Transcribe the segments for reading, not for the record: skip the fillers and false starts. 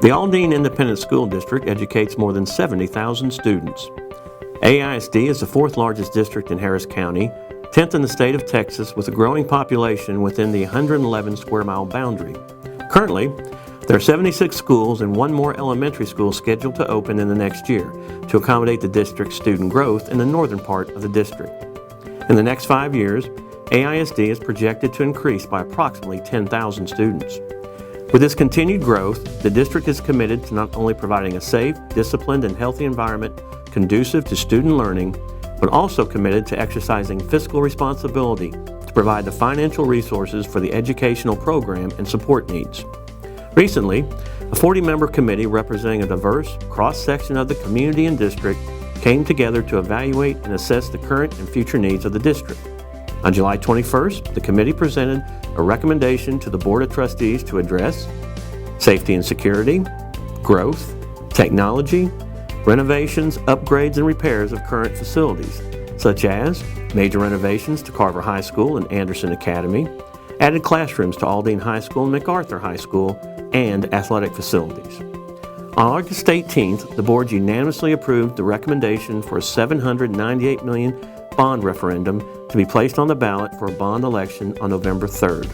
The Aldine Independent School District educates more than 70,000 students. AISD is the fourth largest district in Harris County, 10th in the state of Texas, with a growing population within the 111 square mile boundary. Currently, there are 76 schools and one more elementary school scheduled to open in the next year to accommodate the district's student growth in the northern part of the district. In the next 5 years, AISD is projected to increase by approximately 10,000 students. With this continued growth, the district is committed to not only providing a safe, disciplined, and healthy environment conducive to student learning, but also committed to exercising fiscal responsibility to provide the financial resources for the educational program and support needs. Recently, a 40-member committee representing a diverse cross-section of the community and district came together to evaluate and assess the current and future needs of the district. On July 21st, the committee presented a recommendation to the Board of Trustees to address safety and security, growth, technology, renovations, upgrades, and repairs of current facilities, such as major renovations to Carver High School and Anderson Academy, added classrooms to Aldine High School and MacArthur High School, and athletic facilities. On August 18th, the board unanimously approved the recommendation for a $798 million bond referendum to be placed on the ballot for a bond election on November 3rd.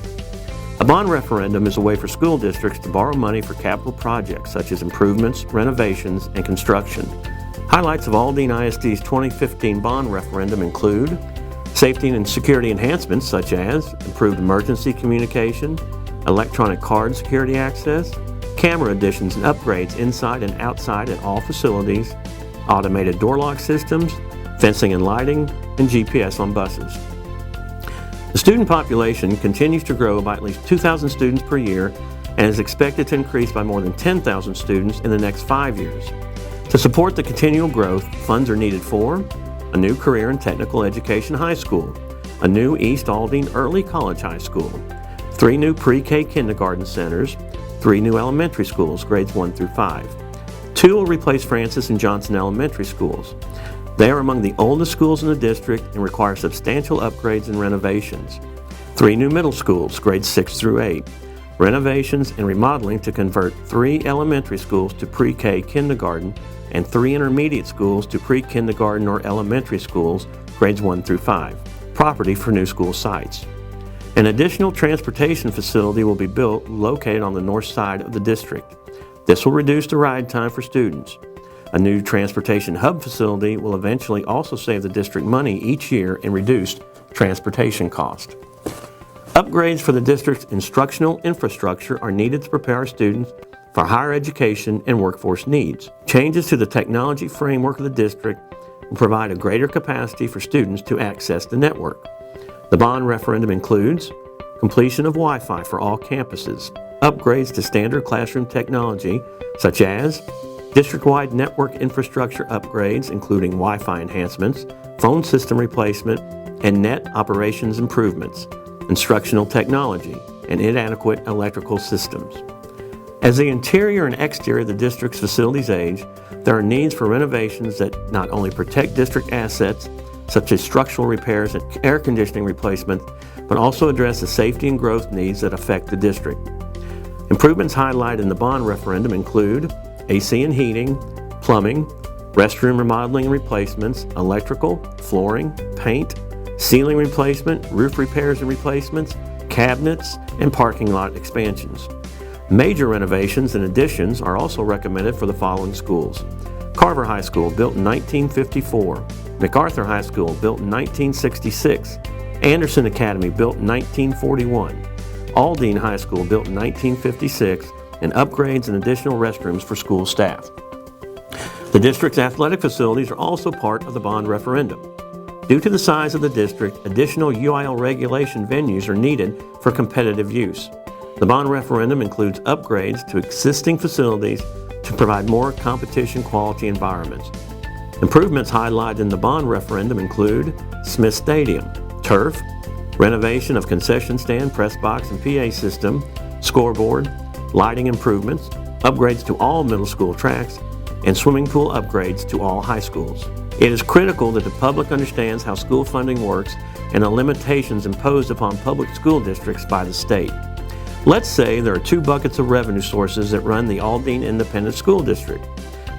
A bond referendum is a way for school districts to borrow money for capital projects such as improvements, renovations, and construction. Highlights of Aldine ISD's 2015 bond referendum include safety and security enhancements such as improved emergency communication, electronic card security access, camera additions and upgrades inside and outside at all facilities, automated door lock systems, fencing and lighting, and GPS on buses. The student population continues to grow by at least 2,000 students per year and is expected to increase by more than 10,000 students in the next 5 years. To support the continual growth, funds are needed for a new career and technical education high school, a new East Aldine Early College High School, 3 new pre-K kindergarten centers, 3 new elementary schools, grades 1 through 5. 2 will replace Francis and Johnson Elementary Schools. They are among the oldest schools in the district and require substantial upgrades and renovations. 3 new middle schools, grades 6 through 8. Renovations and remodeling to convert 3 elementary schools to pre-K kindergarten and 3 intermediate schools to pre-kindergarten or elementary schools, grades 1 through 5. Property for new school sites. An additional transportation facility will be built located on the north side of the district. This will reduce the ride time for students. A new transportation hub facility will eventually also save the district money each year in reduced transportation cost. Upgrades for the district's instructional infrastructure are needed to prepare our students for higher education and workforce needs. Changes to the technology framework of the district will provide a greater capacity for students to access the network. The bond referendum includes completion of Wi-Fi for all campuses, upgrades to standard classroom technology such as district-wide network infrastructure upgrades including Wi-Fi enhancements, phone system replacement, and net operations improvements, instructional technology, and inadequate electrical systems. As the interior and exterior of the district's facilities age, there are needs for renovations that not only protect district assets, such as structural repairs and air conditioning replacement, but also address the safety and growth needs that affect the district. Improvements highlighted in the bond referendum include AC and heating, plumbing, restroom remodeling and replacements, electrical, flooring, paint, ceiling replacement, roof repairs and replacements, cabinets, and parking lot expansions. Major renovations and additions are also recommended for the following schools: Carver High School, built in 1954, MacArthur High School, built in 1966, Anderson Academy, built in 1941, Aldine High School, built in 1956, and upgrades and additional restrooms for school staff. The district's athletic facilities are also part of the bond referendum. Due to the size of the district, additional UIL regulation venues are needed for competitive use. The bond referendum includes upgrades to existing facilities to provide more competition quality environments. Improvements highlighted in the bond referendum include Smith Stadium, turf, renovation of concession stand, press box and PA system, scoreboard, lighting improvements, upgrades to all middle school tracks, and swimming pool upgrades to all high schools. It is critical that the public understands how school funding works and the limitations imposed upon public school districts by the state. Let's say there are two buckets of revenue sources that run the Aldine Independent School District.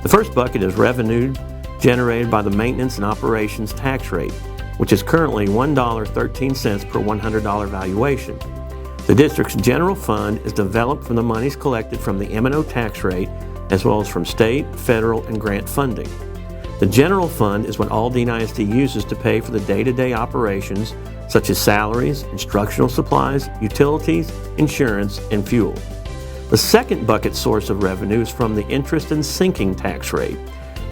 The first bucket is revenue generated by the maintenance and operations tax rate, which is currently $1.13 per $100 valuation. The district's general fund is developed from the monies collected from the M&O tax rate, as well as from state, federal, and grant funding. The general fund is what Aldine ISD uses to pay for the day-to-day operations, such as salaries, instructional supplies, utilities, insurance, and fuel. The second bucket source of revenue is from the interest and sinking tax rate.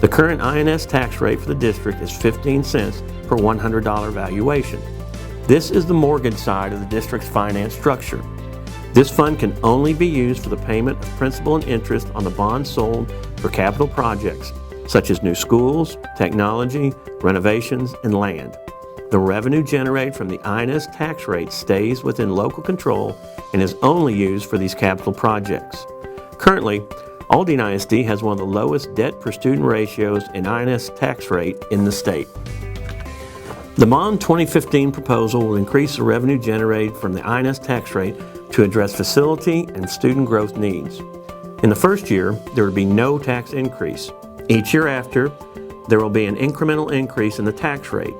The current INS tax rate for the district is 15 cents per $100 valuation. This is the mortgage side of the district's finance structure. This fund can only be used for the payment of principal and interest on the bonds sold for capital projects, such as new schools, technology, renovations, and land. The revenue generated from the INS tax rate stays within local control and is only used for these capital projects. Currently, Aldine ISD has one of the lowest debt per student ratios and INS tax rate in the state. The Bond 2015 proposal will increase the revenue generated from the INS tax rate to address facility and student growth needs. In the first year, there would be no tax increase. Each year after, there will be an incremental increase in the tax rate.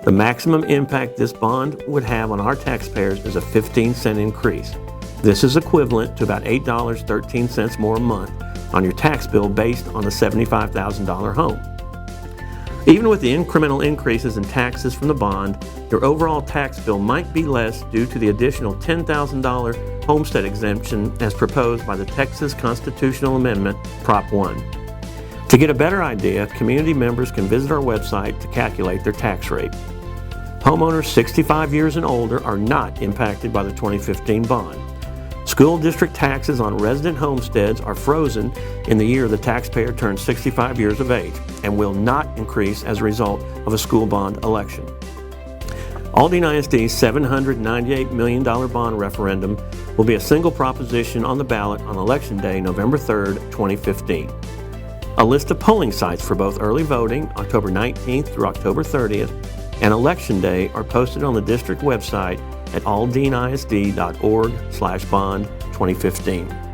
The maximum impact this bond would have on our taxpayers is a 15-cent increase. This is equivalent to about $8.13 more a month on your tax bill based on the $75,000 home. Even with the incremental increases in taxes from the bond, your overall tax bill might be less due to the additional $10,000 homestead exemption as proposed by the Texas Constitutional Amendment, Prop 1. To get a better idea, community members can visit our website to calculate their tax rate. Homeowners 65 years and older are not impacted by the 2015 bond. School district taxes on resident homesteads are frozen in the year the taxpayer turns 65 years of age and will not increase as a result of a school bond election. Aldine ISD's $798 million bond referendum will be a single proposition on the ballot on Election Day, November 3rd, 2015. A list of polling sites for both early voting, October 19th through October 30th, and Election Day are posted on the district website at aldineisd.org/bond2015.